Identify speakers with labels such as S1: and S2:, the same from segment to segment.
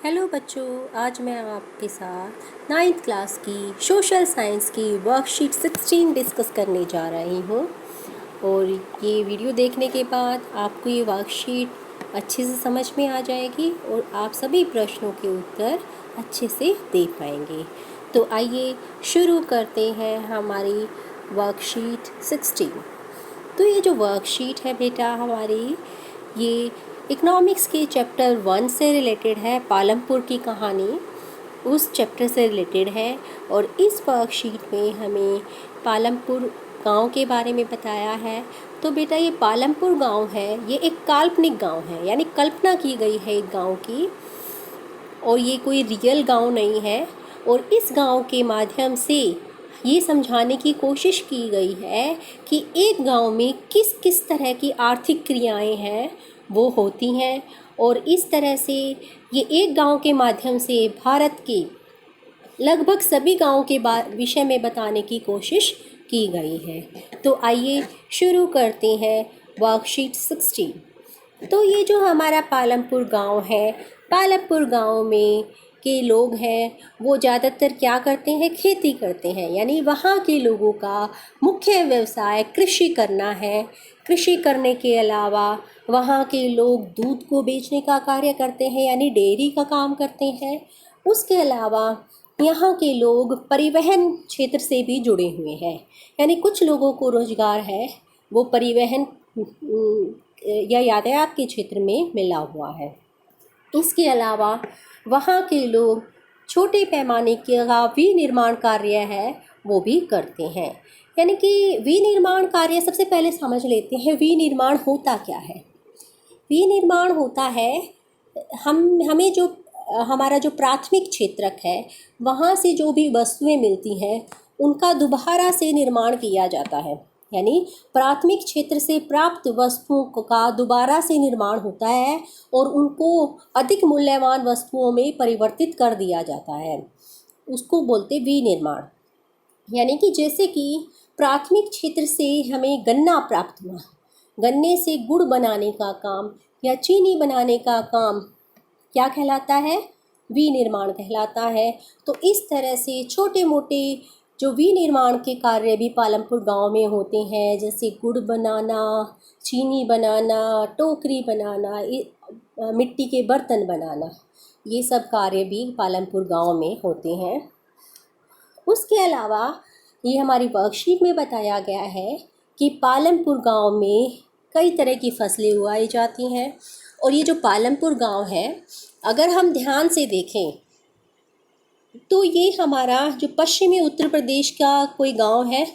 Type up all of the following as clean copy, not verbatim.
S1: Hello बच्चों, आज मैं आपके साथ नाइन्थ क्लास की सोशल साइंस की वर्कशीट 16 डिस्कस करने जा रही हूँ। और ये वीडियो देखने के बाद आपको ये वर्कशीट अच्छे से समझ में आ जाएगी और आप सभी प्रश्नों के उत्तर अच्छे से दे पाएंगे। तो आइए शुरू करते हैं हमारी वर्कशीट 16। तो ये जो वर्कशीट है बेटा हमारी, ये इकोनॉमिक्स के चैप्टर 1 से रिलेटेड है। पालमपुर की कहानी उस चैप्टर से रिलेटेड है। और इस वर्कशीट में हमें पालमपुर गांव के बारे में बताया है। तो बेटा ये पालमपुर गांव है, ये एक काल्पनिक गांव है, यानी कल्पना की गई है एक गांव की, और ये कोई रियल गांव नहीं है। और इस गांव के माध्यम से ये समझाने की कोशिश की गई है कि एक गांव में किस किस तरह की आर्थिक क्रियाएं हैं वो होती हैं। और इस तरह से ये एक गांव के माध्यम से भारत के लगभग सभी गांवों के विषय में बताने की कोशिश की गई है। तो आइए शुरू करते हैं वर्कशीट 16। तो ये जो हमारा पालमपुर गांव है, पालमपुर गांव में के लोग हैं वो ज़्यादातर क्या करते हैं, खेती करते हैं। यानी वहाँ के लोगों का मुख्य व्यवसाय कृषि करना है। कृषि करने के अलावा वहाँ के लोग दूध को बेचने का कार्य करते हैं, यानी डेयरी का काम करते हैं। उसके अलावा यहाँ के लोग परिवहन क्षेत्र से भी जुड़े हुए हैं, यानी कुछ लोगों को रोजगार है वो परिवहन या यातायात के क्षेत्र में मिला हुआ है। इसके अलावा वहाँ के लोग छोटे पैमाने का विनिर्माण कार्य है वो भी करते हैं। यानी कि विनिर्माण कार्य सबसे पहले समझ लेते हैं, विनिर्माण होता क्या है। विनिर्माण होता है हमें जो हमारा जो प्राथमिक क्षेत्रक है वहाँ से जो भी वस्तुएं मिलती हैं उनका दोबारा से निर्माण किया जाता है। यानी प्राथमिक क्षेत्र से प्राप्त वस्तुओं का दोबारा से निर्माण होता है और उनको अधिक मूल्यवान वस्तुओं में परिवर्तित कर दिया जाता है, उसको बोलते विनिर्माण। यानी कि जैसे कि प्राथमिक क्षेत्र से हमें गन्ना प्राप्त हुआ, गन्ने से गुड़ बनाने का काम या चीनी बनाने का काम क्या कहलाता है, विनिर्माण कहलाता है। तो इस तरह से छोटे मोटे जो विनिर्माण के कार्य भी पालमपुर गांव में होते हैं, जैसे गुड़ बनाना, चीनी बनाना, टोकरी बनाना, मिट्टी के बर्तन बनाना, ये सब कार्य भी पालमपुर गांव में होते हैं। उसके अलावा ये हमारी वर्कशीट में बताया गया है कि पालमपुर गांव में कई तरह की फसलें उगाई जाती हैं। और ये जो पालमपुर गांव है, अगर हम ध्यान से देखें तो ये हमारा जो पश्चिमी उत्तर प्रदेश का कोई गांव है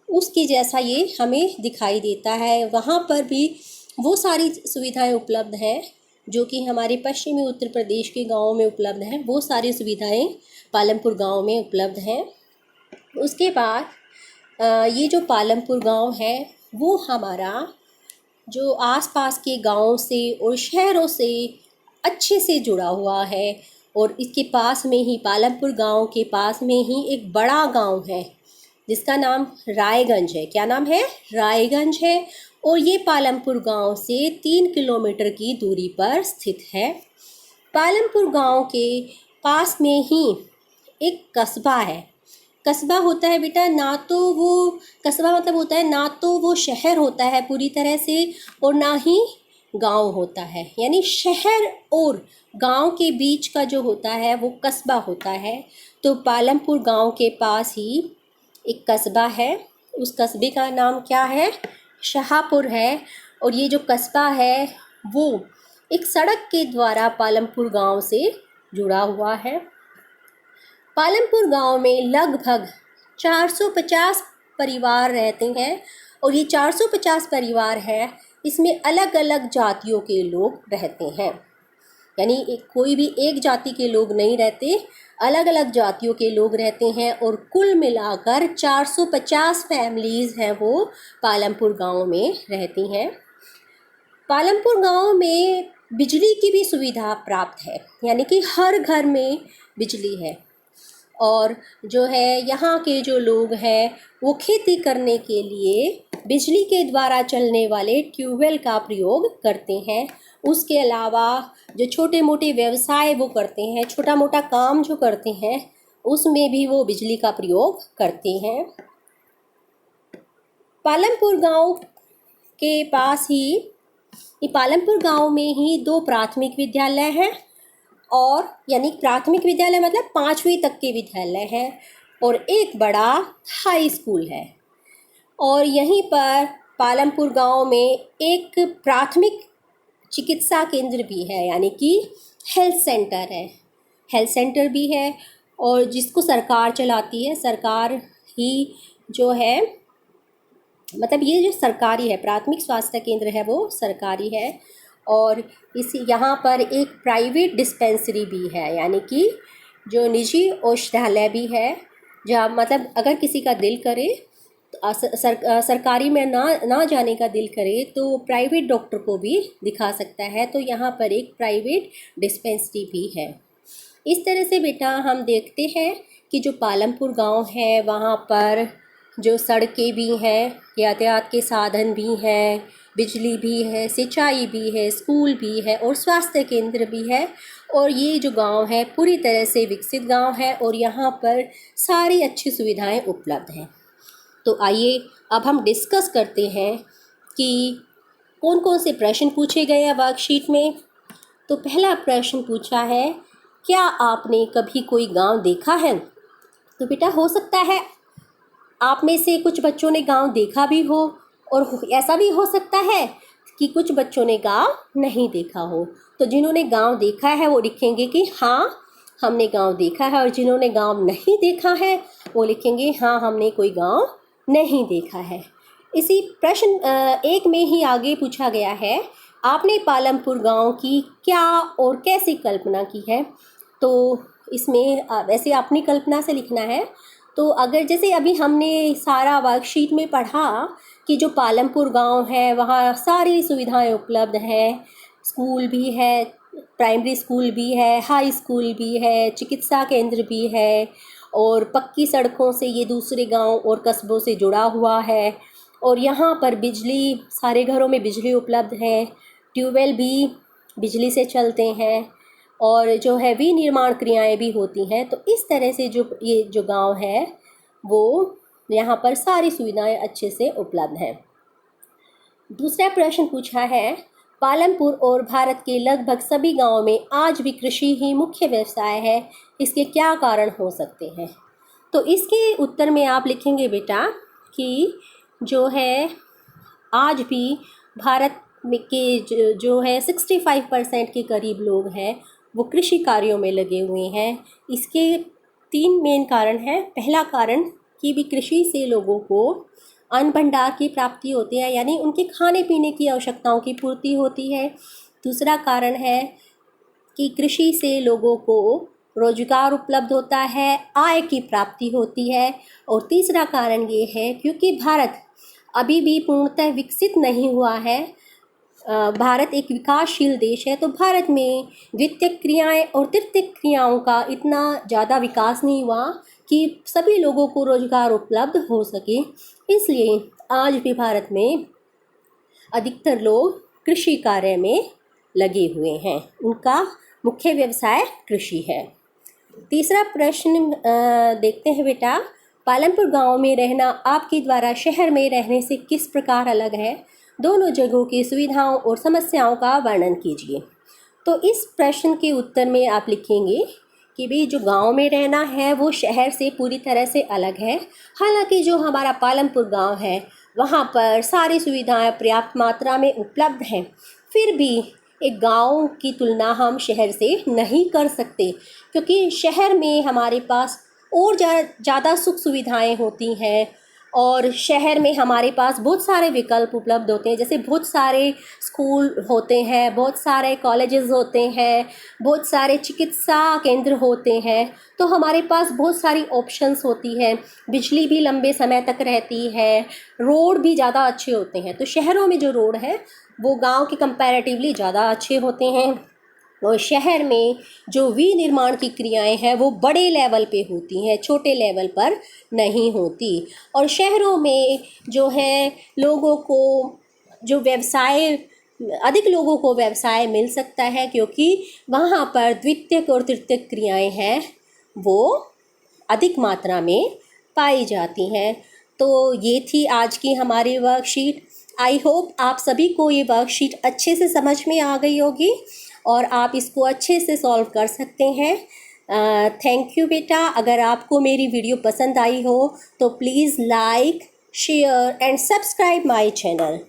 S1: उसके जैसा ये हमें दिखाई देता है। वहाँ पर भी वो सारी सुविधाएं उपलब्ध हैं जो कि हमारे पश्चिमी उत्तर प्रदेश के गाँव में उपलब्ध हैं। वो सारी सुविधाएं पालमपुर गांव में उपलब्ध हैं। उसके बाद ये जो पालमपुर गांव है वो हमारा जो आसपास के गाँव से और शहरों से अच्छे से जुड़ा हुआ है। और इसके पास में ही, पालमपुर गांव के पास में ही एक बड़ा गांव है जिसका नाम रायगंज है। क्या नाम है? रायगंज है। और ये पालमपुर गांव से 3 किलोमीटर की दूरी पर स्थित है। पालमपुर गांव के पास में ही एक कस्बा है। कस्बा होता है बेटा, ना तो वो कस्बा मतलब होता है ना तो वो शहर होता है पूरी तरह से और ना ही गांव होता है। यानी शहर और गांव के बीच का जो होता है वो कस्बा होता है। तो पालमपुर गांव के पास ही एक कस्बा है, उस कस्बे का नाम क्या है? शाहपुर है। और ये जो कस्बा है वो एक सड़क के द्वारा पालमपुर गांव से जुड़ा हुआ है। पालमपुर गांव में लगभग 450 परिवार रहते हैं। और ये 450 परिवार है, इसमें अलग अलग जातियों के लोग रहते हैं। यानी कोई भी एक जाति के लोग नहीं रहते, अलग अलग जातियों के लोग रहते हैं। और कुल मिलाकर 450 फैमिलीज़ हैं वो पालमपुर गांव में रहती हैं। पालमपुर गांव में बिजली की भी सुविधा प्राप्त है, यानी कि हर घर में बिजली है। और जो है यहाँ के जो लोग हैं वो खेती करने के लिए बिजली के द्वारा चलने वाले ट्यूबवेल का प्रयोग करते हैं। उसके अलावा जो छोटे मोटे व्यवसाय वो करते हैं, छोटा मोटा काम जो करते हैं, उसमें भी वो बिजली का प्रयोग करते हैं। पालमपुर गांव के पास ही, ये पालमपुर गांव में ही 2 प्राथमिक विद्यालय हैं, और यानी प्राथमिक विद्यालय मतलब 5वीं तक के विद्यालय हैं, और एक बड़ा हाई स्कूल है। और यहीं पर पालमपुर गांव में एक प्राथमिक चिकित्सा केंद्र भी है, यानी कि हेल्थ सेंटर है, हेल्थ सेंटर भी है, और जिसको सरकार चलाती है, सरकार ही जो है, मतलब ये जो सरकारी है, प्राथमिक स्वास्थ्य केंद्र है वो सरकारी है। और इस यहाँ पर एक प्राइवेट डिस्पेंसरी भी है, यानी कि जो निजी औषधालय भी है, जहाँ मतलब अगर किसी का दिल करे तो सरकारी में ना जाने का दिल करे तो प्राइवेट डॉक्टर को भी दिखा सकता है। तो यहाँ पर एक प्राइवेट डिस्पेंसरी भी है। इस तरह से बेटा हम देखते हैं कि जो पालमपुर गांव है वहाँ पर जो सड़कें भी हैं, यातायात के साधन भी हैं, बिजली भी है, सिंचाई भी है, स्कूल भी है और स्वास्थ्य केंद्र भी है। और ये जो गांव है पूरी तरह से विकसित गांव है और यहाँ पर सारी अच्छी सुविधाएं उपलब्ध हैं। तो आइए अब हम डिस्कस करते हैं कि कौन कौन से प्रश्न पूछे गए हैं वर्कशीट में। तो पहला प्रश्न पूछा है, क्या आपने कभी कोई गांव देखा है? तो बेटा हो सकता है आप में से कुछ बच्चों ने गांव देखा भी हो, और ऐसा भी हो सकता है कि कुछ बच्चों ने गांव नहीं देखा हो। तो जिन्होंने गांव देखा है वो लिखेंगे कि हाँ हमने गांव देखा है, और जिन्होंने गांव नहीं देखा है वो लिखेंगे हाँ हमने कोई गांव नहीं देखा है। इसी प्रश्न 1 में ही आगे पूछा गया है, आपने पालमपुर गांव की क्या और कैसे कल्पना की है? तो इसमें वैसे अपनी कल्पना से लिखना है। तो अगर जैसे अभी हमने सारा वर्कशीट में पढ़ा कि जो पालमपुर गांव है वहाँ सारी सुविधाएं उपलब्ध हैं, स्कूल भी है, प्राइमरी स्कूल भी है, हाई स्कूल भी है, चिकित्सा केंद्र भी है, और पक्की सड़कों से ये दूसरे गांव और कस्बों से जुड़ा हुआ है, और यहाँ पर बिजली, सारे घरों में बिजली उपलब्ध है, ट्यूबवेल भी बिजली से चलते हैं, और जो है विनिर्माण क्रियाएं भी होती हैं। तो इस तरह से जो ये जो गांव है वो यहाँ पर सारी सुविधाएं अच्छे से उपलब्ध हैं। दूसरा प्रश्न पूछा है, पालमपुर और भारत के लगभग सभी गांवों में आज भी कृषि ही मुख्य व्यवसाय है, इसके क्या कारण हो सकते हैं? तो इसके उत्तर में आप लिखेंगे बेटा कि जो है आज भी भारत में के जो है 65% के करीब लोग हैं वो कृषि कार्यों में लगे हुए हैं। इसके 3 मेन कारण हैं। पहला कारण कि भी कृषि से लोगों को अन्न भंडार की प्राप्ति होती है, यानी उनके खाने पीने की आवश्यकताओं की पूर्ति होती है। दूसरा कारण है कि कृषि से लोगों को रोजगार उपलब्ध होता है, आय की प्राप्ति होती है। और तीसरा कारण ये है क्योंकि भारत अभी भी पूर्णतः विकसित नहीं हुआ है, भारत एक विकासशील देश है, तो भारत में द्वितीयक क्रियाएं और तृतीयक क्रियाओं का इतना ज़्यादा विकास नहीं हुआ कि सभी लोगों को रोजगार उपलब्ध हो सके। इसलिए आज भी भारत में अधिकतर लोग कृषि कार्य में लगे हुए हैं, उनका मुख्य व्यवसाय कृषि है। तीसरा प्रश्न देखते हैं बेटा, पालमपुर गांव में रहना आपके द्वारा शहर में रहने से किस प्रकार अलग है? दोनों जगहों की सुविधाओं और समस्याओं का वर्णन कीजिए। तो इस प्रश्न के उत्तर में आप लिखेंगे कि भाई जो गांव में रहना है वो शहर से पूरी तरह से अलग है। हालांकि जो हमारा पालमपुर गांव है वहाँ पर सारी सुविधाएं पर्याप्त मात्रा में उपलब्ध हैं, फिर भी एक गांव की तुलना हम शहर से नहीं कर सकते, क्योंकि शहर में हमारे पास और ज़्यादा सुख सुविधाएं होती हैं, और शहर में हमारे पास बहुत सारे विकल्प उपलब्ध होते हैं। जैसे बहुत सारे स्कूल होते हैं, बहुत सारे कॉलेजेस होते हैं, बहुत सारे चिकित्सा केंद्र होते हैं, तो हमारे पास बहुत सारी ऑप्शंस होती हैं। बिजली भी लंबे समय तक रहती है, रोड भी ज़्यादा अच्छे होते हैं। तो शहरों में जो रोड है वो गांव के कंपैरेटिवली ज़्यादा अच्छे होते हैं। और शहर में जो विनिर्माण की क्रियाएं हैं वो बड़े लेवल पे होती हैं, छोटे लेवल पर नहीं होती। और शहरों में जो है लोगों को जो व्यवसाय अधिक लोगों को व्यवसाय मिल सकता है, क्योंकि वहाँ पर द्वितीयक और तृतीयक क्रियाएं हैं वो अधिक मात्रा में पाई जाती हैं। तो ये थी आज की हमारी वर्कशीट। आई होप आप सभी को ये वर्कशीट अच्छे से समझ में आ गई होगी और आप इसको अच्छे से सॉल्व कर सकते हैं। थैंक यू बेटा। अगर आपको मेरी वीडियो पसंद आई हो तो please like, share and subscribe my channel.